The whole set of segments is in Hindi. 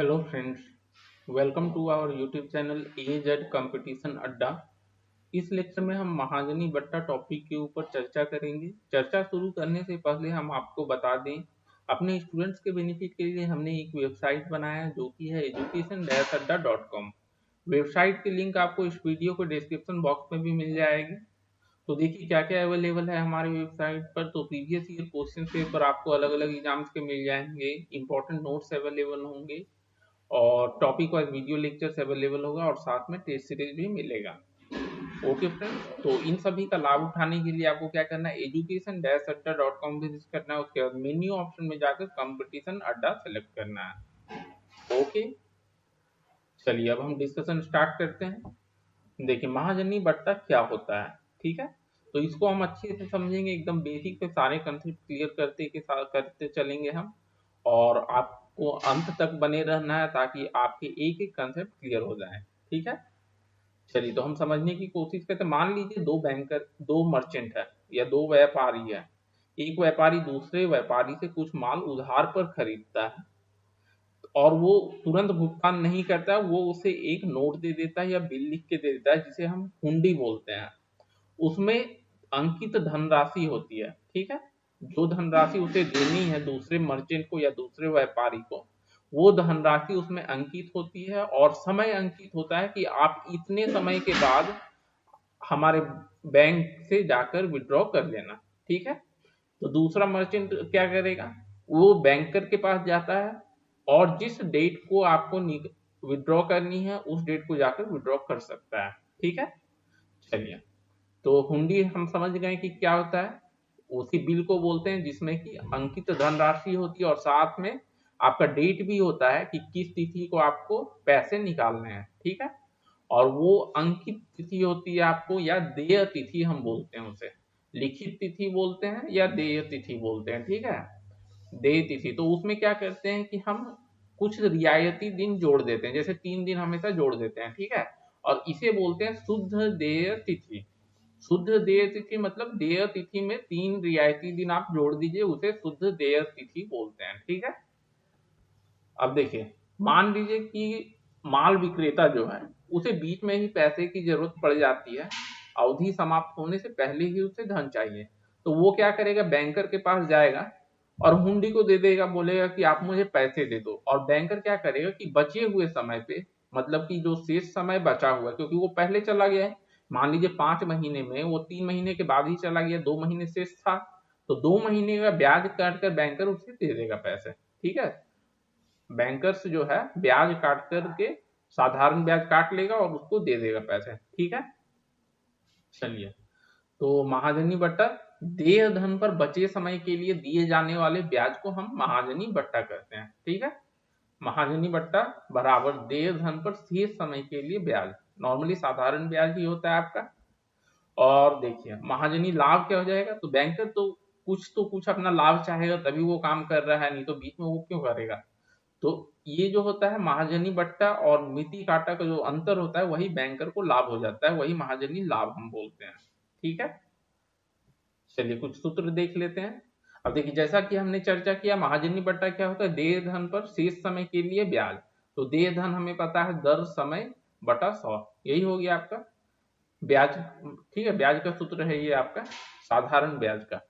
Hello friends, welcome to our YouTube channel AZ competition Adda. इस लेक्चर में हम महाजनी बट्टा टॉपिक के ऊपर चर्चा करेंगे। चर्चा शुरू करने से पहले हम आपको बता दें, अपने स्टूडेंट्स के बेनिफिट के लिए हमने एक वेबसाइट बनाया है जो कि है education-adda.com। वेबसाइट की लिंक आपको इस वीडियो को डिस्क्रिप्शन बॉक्स में भी मिल जाएगी। तो देखिए क्या क्या अवेलेबल है हमारे वेबसाइट पर। तो प्रीवियस ईयर क्वेश्चन पेपर आपको अलग अलग एग्जाम्स के मिल जाएंगे, इंपॉर्टेंट नोट्स अवेलेबल होंगे और topic wise video lectures available होगा और साथ में टेस्ट सीरीज भी मिलेगा। ओके फ्रेंड्स, तो इन सभी का लाभ उठाने के लिए आपको क्या करना है, education-adda.com विजिट करना है। उसके बाद मेन्यू ऑप्शन में जाकर कंपटीशन अड्डा सेलेक्ट करना है। ओके, चलिए अब हम डिस्कशन स्टार्ट करते हैं। देखिए महाजनी बट्टा क्या होता है, ठीक है। तो इसको हम अच्छे से समझेंगे, एकदम बेसिक से सारे कंसेप्ट क्लियर करते के साथ करते चलेंगे हम, और आपको अंत तक बने रहना है ताकि आपके एक एक कंसेप्ट क्लियर हो जाए, ठीक है। चलिए तो हम समझने की कोशिश करते हैं। मान लीजिए दो मर्चेंट है या दो व्यापारी है। एक व्यापारी दूसरे व्यापारी से कुछ माल उधार पर खरीदता है और वो तुरंत भुगतान नहीं करता है, वो उसे एक नोट दे देता है या बिल लिख के दे देता है, जिसे हम हुंडी बोलते हैं। उसमें अंकित धनराशि होती है, ठीक है। जो धनराशि उसे देनी है दूसरे मर्चेंट को या दूसरे व्यापारी को, वो धनराशि उसमें अंकित होती है और समय अंकित होता है कि आप इतने समय के बाद हमारे बैंक से जाकर विड्रॉ कर लेना, ठीक है। तो दूसरा मर्चेंट क्या करेगा, वो बैंकर के पास जाता है और जिस डेट को आपको विड्रॉ करनी है उस डेट को जाकर विड्रॉ कर सकता है, ठीक है। चलिए, तो हुंडी हम समझ गए कि क्या होता है। उसी बिल को बोलते हैं जिसमें कि अंकित धनराशि होती है और साथ में आपका डेट भी होता है कि किस तिथि को आपको पैसे निकालने हैं, ठीक है। और वो अंकित तिथि होती है आपको, या देय तिथि हम बोलते हैं उसे। लिखित तिथि बोलते हैं या देय तिथि बोलते हैं, ठीक है। देय तिथि तो उसमें क्या करते हैं कि हम कुछ रियायती दिन जोड़ देते हैं, जैसे 3 दिन हमेशा जोड़ देते हैं, ठीक है। और इसे बोलते हैं शुद्ध देय तिथि। शुद्ध देय तिथि मतलब देय तिथि में 3 रियायती दिन आप जोड़ दीजिए, उसे शुद्ध देय तिथि बोलते हैं, ठीक है। अब देखिए, मान लीजिए कि माल विक्रेता जो है उसे बीच में ही पैसे की जरूरत पड़ जाती है, अवधि समाप्त होने से पहले ही उसे धन चाहिए। तो वो क्या करेगा, बैंकर के पास जाएगा और हुंडी को दे देगा, बोलेगा कि आप मुझे पैसे दे दो। और बैंकर क्या करेगा कि बचे हुए समय पे, मतलब कि जो शेष समय बचा हुआ है, क्योंकि वो पहले चला गया है, मान लीजिए 5 महीने में, वो 3 महीने के बाद ही चला गया, 2 महीने शेष था, तो 2 महीने का ब्याज काट कर बैंकर उसे दे देगा पैसे, ठीक है। बैंकर्स जो है ब्याज काट करके साधारण ब्याज काट लेगा और उसको दे देगा पैसे, ठीक है। चलिए, तो महाजनी बट्टा, देय धन पर बचे समय के लिए दिए जाने वाले ब्याज को हम महाजनी बट्टा कहते हैं, ठीक है। महाजनी बट्टा बराबर देय धन पर शेष समय के लिए ब्याज, नॉर्मली साधारण ब्याज ही होता है आपका। और देखिए महाजनी लाभ क्या हो जाएगा, तो बैंकर तो कुछ अपना लाभ चाहेगा तभी वो काम कर रहा है, नहीं तो बीच में वो क्यों करेगा। तो ये जो होता है महाजनी बट्टा और मिति काटा का जो अंतर होता है, वही बैंकर को लाभ हो जाता है, वही महाजनी लाभ हम बोलते हैं, ठीक है। चलिए कुछ सूत्र देख लेते हैं। अब देखिए, जैसा कि हमने चर्चा किया, महाजनी बट्टा क्या होता है, देय धन पर शेष समय के लिए ब्याज। तो देय धन हमें पता है दर समय बटा 100, यही हो गया आपका ब्याज, ठीक है। ब्याज का सूत्र है ये आपका साधारण ब्याज का।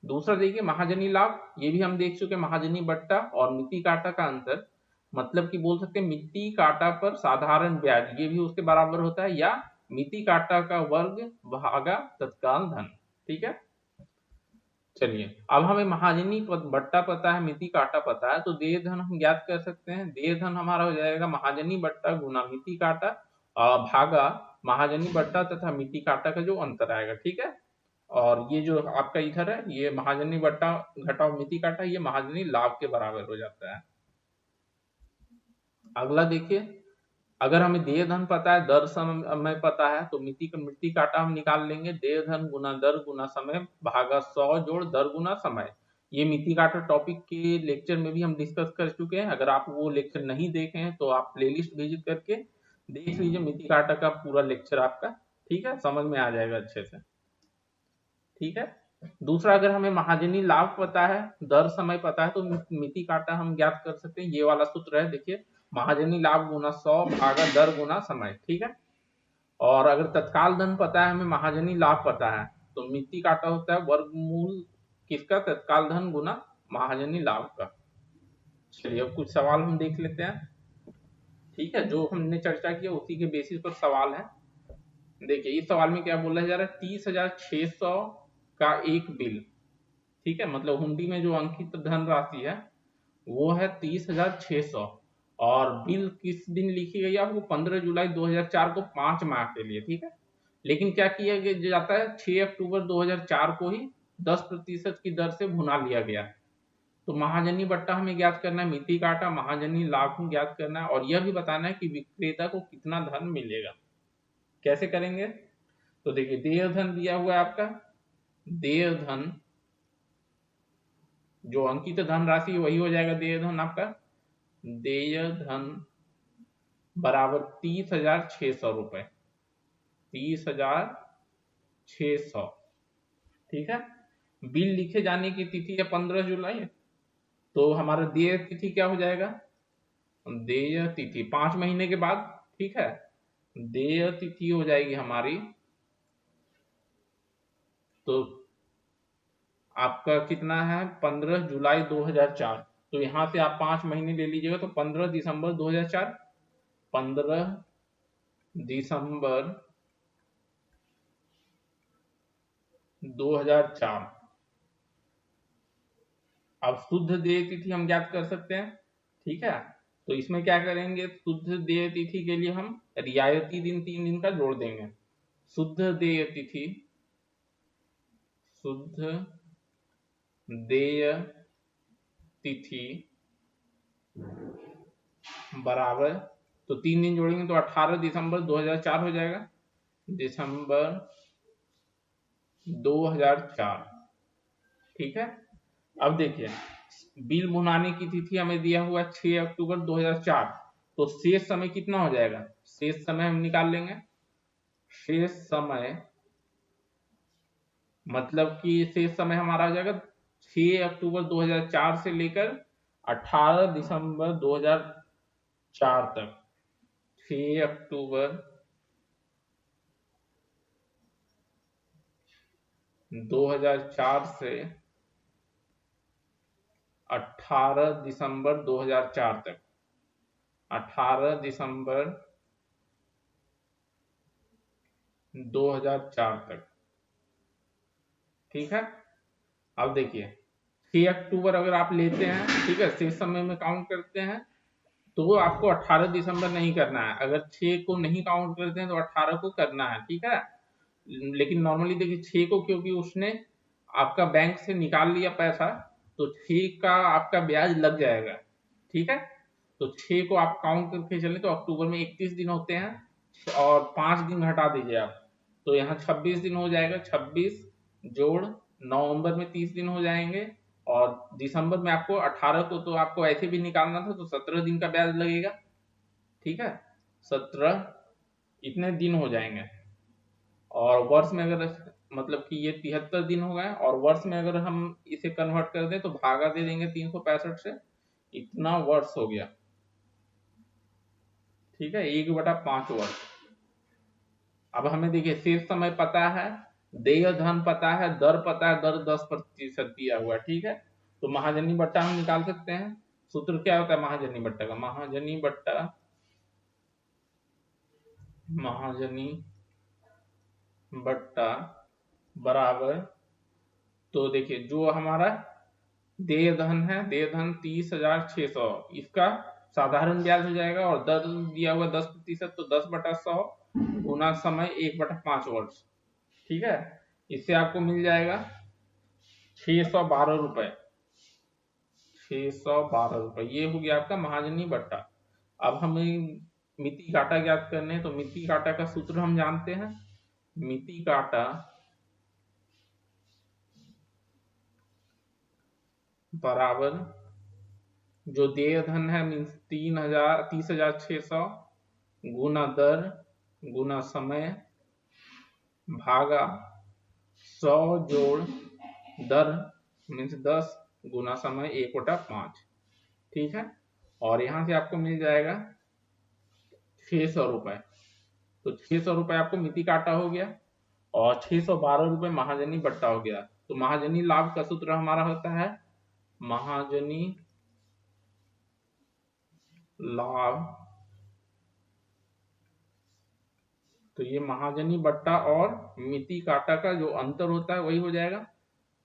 दूसरा देखिए महाजनी लाभ, ये भी हम देख चुके, महाजनी बट्टा और मिति काटा का अंतर, मतलब कि बोल सकते हैं मिति काटा पर साधारण ब्याज ये भी उसके बराबर होता है, या मिति काटा का वर्ग भागा तत्काल धन, ठीक है। चलिए, अब हमें महाजनी बट्टा पता है, मिति काटा पता है, तो देय धन हम ज्ञात कर सकते हैं। देय धन हमारा हो जाएगा महाजनी बट्टा गुना मिति काटा भागा महाजनी बट्टा तथा मिति काटा का जो अंतर आएगा, ठीक है। और ये जो आपका इधर है, ये महाजनी बट्टा घटाओ मिति काटा, ये महाजनी लाभ के बराबर हो जाता है। अगला देखिए, अगर हमें देय धन पता है, दर समय पता है, तो मिति काटा हम निकाल लेंगे। देय धन गुना दर गुना समय भागा 100 जोड़ दर गुना समय। ये मिति काटा टॉपिक के लेक्चर में भी हम डिस्कस कर चुके हैं, अगर आप वो लेक्चर नहीं देखे हैं तो आप प्लेलिस्ट विजिट करके देख लीजिए मिति काटा का पूरा लेक्चर आपका, ठीक है, समझ में आ जाएगा अच्छे से, ठीक है। दूसरा, अगर हमें महाजनी लाभ पता है, दर समय पता है, तो मिति काटा हम ज्ञात कर सकते हैं। ये वाला सूत्र है देखिए, महाजनी लाभ गुना 100 भागा दर गुना समय, ठीक है। और अगर तत्काल धन पता है, हमें महाजनी लाभ पता है, तो मिति काटा होता है वर्गमूल किसका, तत्काल धन गुना महाजनी लाभ का। चलिए अब कुछ सवाल हम देख लेते हैं, ठीक है। जो हमने चर्चा किया उसी के बेसिस पर सवाल है। देखिए इस सवाल में क्या बोला जा रहा है, 30,600 का एक बिल, ठीक है, मतलब हुंडी में जो अंकित धन राशि है वो है 30,600, और बिल किस दिन लिखी गई है, वो 15 जुलाई 2004 को 5 माह के लिए, ठीक है। लेकिन क्या किया जाता है, 6 अक्टूबर 2004 को ही 10% की दर से भुना लिया गया। तो महाजनी बट्टा हमें ज्ञात करना है, मिति काटा, महाजनी लाभ ज्ञात करना है, और यह भी बताना है कि विक्रेता को कितना धन मिलेगा। कैसे करेंगे, तो देखिए देय धन दिया हुआ है आपका, देय धन जो अंकित धन राशि वही हो जाएगा देय धन आपका, देय धन बराबर 30,600 रुपए, 30,600, ठीक है। बिल लिखे जाने की तिथि है 15 जुलाई, तो हमारा देय तिथि क्या हो जाएगा, देय तिथि 5 महीने के बाद, ठीक है। देय तिथि हो जाएगी हमारी, तो आपका कितना है 15 जुलाई 2004, तो यहां से आप 5 महीने ले लीजिएगा, तो 15 दिसंबर 2004, 15 दिसंबर 2004। अब शुद्ध देय तिथि हम ज्ञात कर सकते हैं, ठीक है। तो इसमें क्या करेंगे, शुद्ध देय तिथि के लिए हम रियायती दिन 3 दिन का जोड़ देंगे। शुद्ध देय तिथि, शुद्ध देय तिथि बराबर, तो 3 दिन जोड़ेंगे तो 18 दिसंबर 2004 हो जाएगा, दिसंबर 2004, ठीक है। अब देखिए बिल भुनाने की तिथि हमें दिया हुआ 6 अक्टूबर 2004, तो शेष समय कितना हो जाएगा, शेष समय हम निकाल लेंगे। शेष समय मतलब कि शेष समय हमारा हो जाएगा 6 अक्टूबर 2004 से लेकर 18 दिसंबर 2004 तक, 6 अक्टूबर 2004 से 18 दिसंबर 2004 तक, 18 दिसंबर 2004 तक, ठीक है। अब देखिए 6 अक्टूबर अगर आप लेते हैं, ठीक है, शेष समय में काउंट करते हैं, तो आपको 18 दिसंबर नहीं करना है, अगर 6 को नहीं काउंट करते हैं तो 18 को करना है, ठीक है। लेकिन नॉर्मली देखिए 6 को क्योंकि उसने आपका बैंक से निकाल लिया पैसा, तो 6 का आपका ब्याज लग जाएगा, ठीक है। तो 6 को आप काउंट करके चले तो अक्टूबर में 31 दिन होते हैं और 5 दिन हटा दीजिए आप, तो यहाँ 26 दिन हो जाएगा, 26 जोड़ नवंबर में 30 दिन हो जाएंगे, और दिसंबर में आपको 18 को तो आपको ऐसे भी निकालना था, तो 17 दिन का ब्याज लगेगा, ठीक है, 17 इतने दिन हो जाएंगे। और वर्ष में अगर मतलब कि ये 73 दिन हो गए, और वर्ष में अगर हम इसे कन्वर्ट कर दें तो भागा दे देंगे 365 से, इतना वर्ष हो गया, ठीक है, 1/5 वर्ष। अब हमें देखिए शेष समय पता है, देय धन पता है, दर पता है, दर 10% दिया हुआ है, ठीक है। तो महाजनी बट्टा हम निकाल सकते हैं। सूत्र क्या होता है महाजनी बट्टा का, महाजनी बट्टा, महाजनी बट्टा बराबर, तो देखिए जो हमारा देय धन है, देय धन 30,600, इसका साधारण ब्याज हो जाएगा, और दर दिया हुआ 10%, तो 10/100 गुना समय 1/5 वर्ष, ठीक है। इससे आपको मिल जाएगा 612 रुपए, 612 रुपए, ये हो गया आपका महाजनी बट्टा। अब हमें मिति काटा ज्ञात करने हैं, तो मिति काटा का सूत्र हम जानते हैं, मिति काटा बराबर जो देय धन है मीन्स 30,600 गुना दर गुना समय भागा 100 जोड़ दर मीन्स 10 गुना समय 1/5, ठीक है। और यहाँ से आपको मिल जाएगा 600 रुपये। तो 600 रुपये आपको मिति काटा हो गया और 612 रुपये महाजनी बट्टा हो गया। तो महाजनी लाभ का सूत्र हमारा होता है महाजनी लाभ। तो ये महाजनी बट्टा और मिति काटा का जो अंतर होता है वही हो जाएगा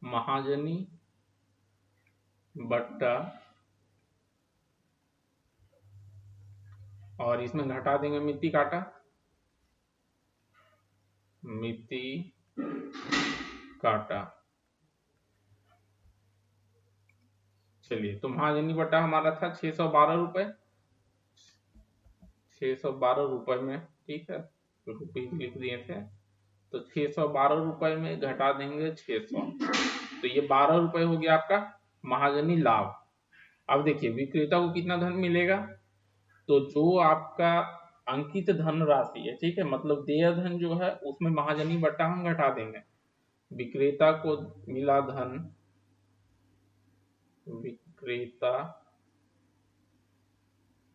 महाजनी बट्टा, और इसमें घटा देंगे मिति काटा, मिति काटा। चलिए, तो महाजनी बट्टा हमारा था 612 रुपये, 612 रुपये में, ठीक है, रुपीज लिख दिए थे। तो 612 रुपये में घटा देंगे 600, तो ये 12 रुपये हो गया आपका महाजनी लाभ। अब देखिए विक्रेता को कितना धन मिलेगा, तो जो आपका अंकित धन राशि है, ठीक है, मतलब देय धन जो है उसमें महाजनी बट्टा हम घटा देंगे। विक्रेता को मिला धन, विक्रेता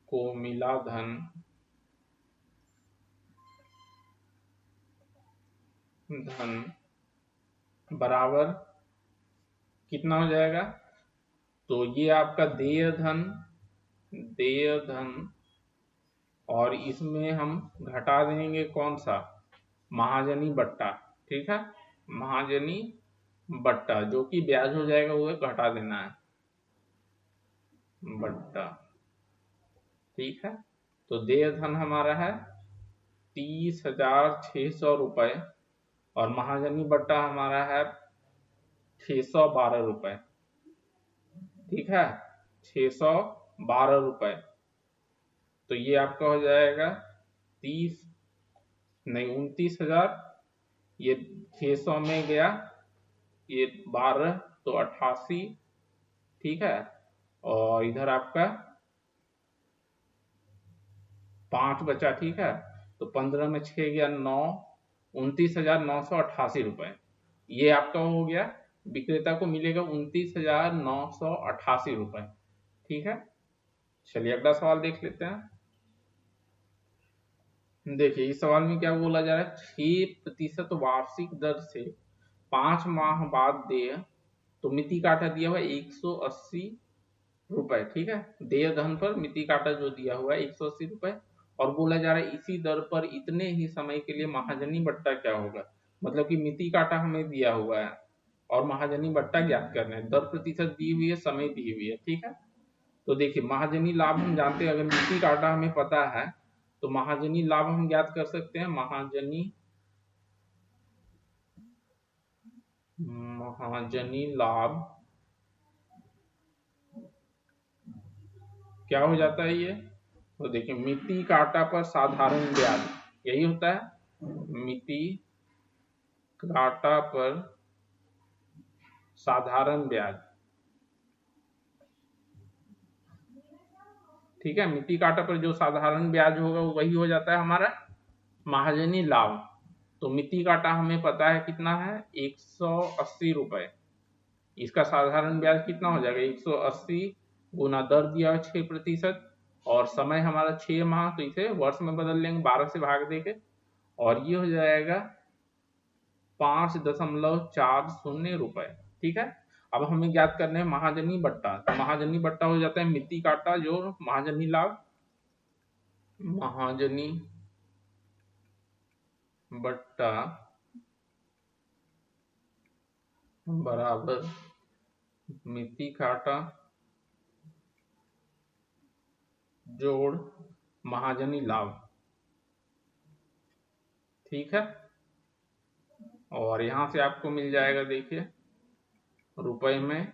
को मिला धन बराबर कितना हो जाएगा, तो ये आपका देय धन और इसमें हम घटा देंगे कौन सा, महाजनी बट्टा, ठीक है, महाजनी बट्टा जो कि ब्याज हो जाएगा वो घटा देना है बट्टा, ठीक है। तो देय धन हमारा है 30,600 रुपये और महाजनी बट्टा हमारा है 612 रुपये, ठीक है, 612 रुपये। तो ये आपका हो जाएगा 29,000, ये 600 में गया, ये 12 तो 88, ठीक है, और इधर आपका 5 बचा, ठीक है, तो 15 में 6 गया 9, 29,988 रुपये। ये आपका हो गया, विक्रेता को मिलेगा 29,988 रुपये, ठीक है। चलिए अगला सवाल देख लेते हैं। देखिए इस सवाल में क्या बोला जा रहा है, 6% वार्षिक दर से 5 माह बाद देय, तो मिति काटा दिया हुआ 180 रुपए, ठीक है, देय धन पर मिति काटा जो दिया हुआ है 180 रुपए, और बोला जा रहा है इसी दर पर इतने ही समय के लिए महाजनी बट्टा क्या होगा, मतलब कि मिति काटा हमें दिया हुआ है और महाजनी बट्टा ज्ञात करना है, दर प्रतिशत दी हुई है, समय दी हुई है, ठीक है। तो देखिए महाजनी लाभ हम जानते हैं, अगर मिति काटा हमें पता है तो महाजनी लाभ हम ज्ञात कर सकते हैं। महाजनी लाभ क्या हो जाता है ये, तो देखिए मिति काटा पर साधारण ब्याज, यही होता है, मिति काटा पर साधारण ब्याज, ठीक है, मिति काटा पर जो साधारण ब्याज होगा वही हो जाता है हमारा महाजनी लाभ। तो मिति काटा हमें पता है कितना है 180 रुपए, इसका साधारण ब्याज कितना हो जाएगा 180 गुना दर दिया है 6% और समय हमारा 6 माह, तो इसे वर्ष में बदल लेंगे 12 से भाग देके, और ये हो जाएगा 5.40 रुपए, ठीक है। अब हमें ज्ञात करना है महाजनी बट्टा, तो महाजनी बट्टा हो जाता है मिति काटा जो महाजनी लाभ, महाजनी बट्टा बराबर मिति काटा जोड़ महाजनी लाभ, ठीक है। और यहां से आपको मिल जाएगा, देखिए रुपए में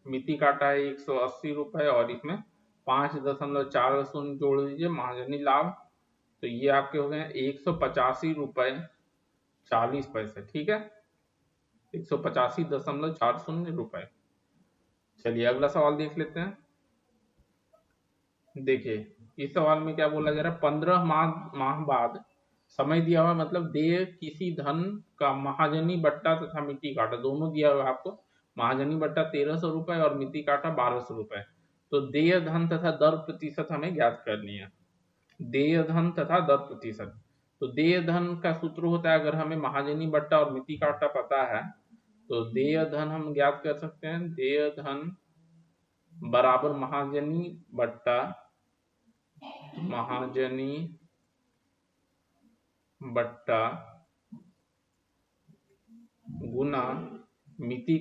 मिति काटा है 180 रुपए और इसमें 5.40 जोड़ दीजिए महाजनी लाभ, तो ये आपके हो गए 185 रुपए 40 पैसे, ठीक है, 185.40 रुपए। चलिए अगला सवाल देख लेते हैं। देखिए इस सवाल में क्या बोला जा रहा है, 15 माह बाद समय दिया हुआ, मतलब देय किसी धन का महाजनी बट्टा तथा मिति काटा दोनों दिया हुआ है आपको, महाजनी बट्टा 1300 रुपए और मिति काटा 1200 रुपए। तो देय धन तथा दर प्रतिशत हमें ज्ञात करनी है। देय धन तथा दर प्रतिशत, तो देय धन का सूत्र होता है, अगर हमें महाजनी बट्टा और मिति काटा पता है तो देय धन हम ज्ञात कर सकते हैं। देय धन बराबर महाजनी बट्टा महाजनी बट्टा गुना मिति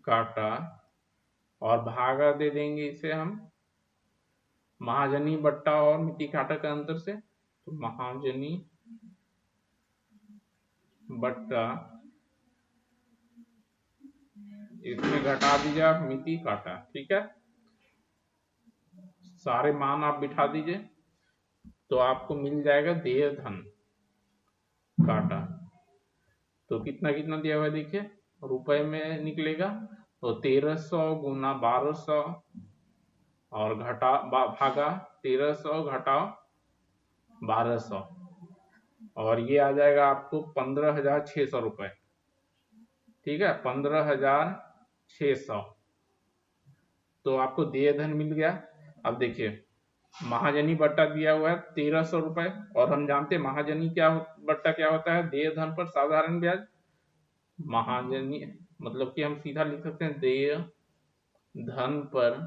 काटा और भागा दे देंगे इसे हम महाजनी बट्टा और मिति काटा का अंतर से, तो महाजनी बट्टा इसमें घटा दीजिए आप मिति काटा। ठीक है, सारे मान आप बिठा दीजिए तो आपको मिल जाएगा देय धन काटा। तो कितना कितना दिया हुआ है देखिए, रुपए में निकलेगा तो 1300 गुना 1200 और भागा 1300 घटाओ 1200 और ये आ जाएगा आपको 15,600 रुपए। ठीक है, 15,600 तो आपको देय धन मिल गया। अब देखिए महाजनी बट्टा दिया हुआ है 1300 रुपए और हम जानते हैं महाजनी बट्टा क्या होता है, देय धन पर साधारण ब्याज। महाजनी मतलब कि हम सीधा लिख सकते हैं देय धन पर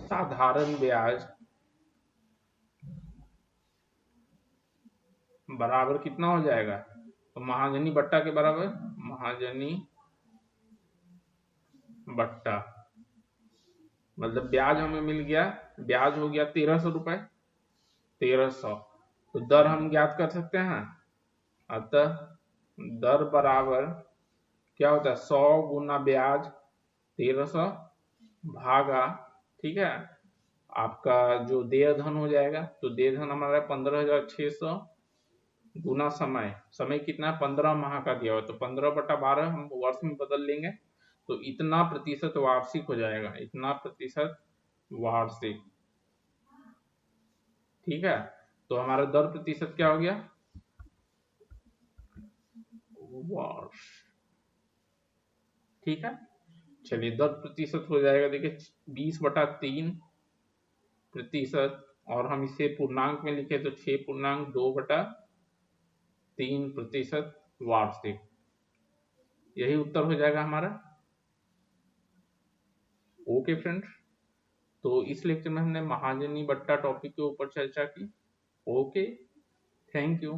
साधारण ब्याज बराबर कितना हो जाएगा, तो महाजनी बट्टा के बराबर महाजनी बट्टा मतलब ब्याज हमें मिल गया, ब्याज हो गया 1300 रुपए 1300। तो दर हम ज्ञात कर सकते हैं, अतः दर बराबर क्या होता है 100 गुना ब्याज 1300 भागा, ठीक है, आपका जो देय धन हो जाएगा, तो देय धन हमारा 15,600 गुना समय कितना है 15 माह का दिया हुआ, तो 15/12 हम वर्ष में बदल लेंगे तो इतना प्रतिशत वार्षिक हो जाएगा, इतना प्रतिशत वार्षिक। ठीक है, तो हमारा दर प्रतिशत क्या हो गया वर्ष। ठीक है, चलिए दर प्रतिशत हो जाएगा देखिए 20/3 प्रतिशत और हम इसे पूर्णांक में लिखे तो 6.2/3 प्रतिशत वार्षिक, यही उत्तर हो जाएगा हमारा। ओके फ्रेंड्स, तो इस लेक्चर में हमने महाजनी बट्टा टॉपिक के ऊपर चर्चा की। Okay, thank you.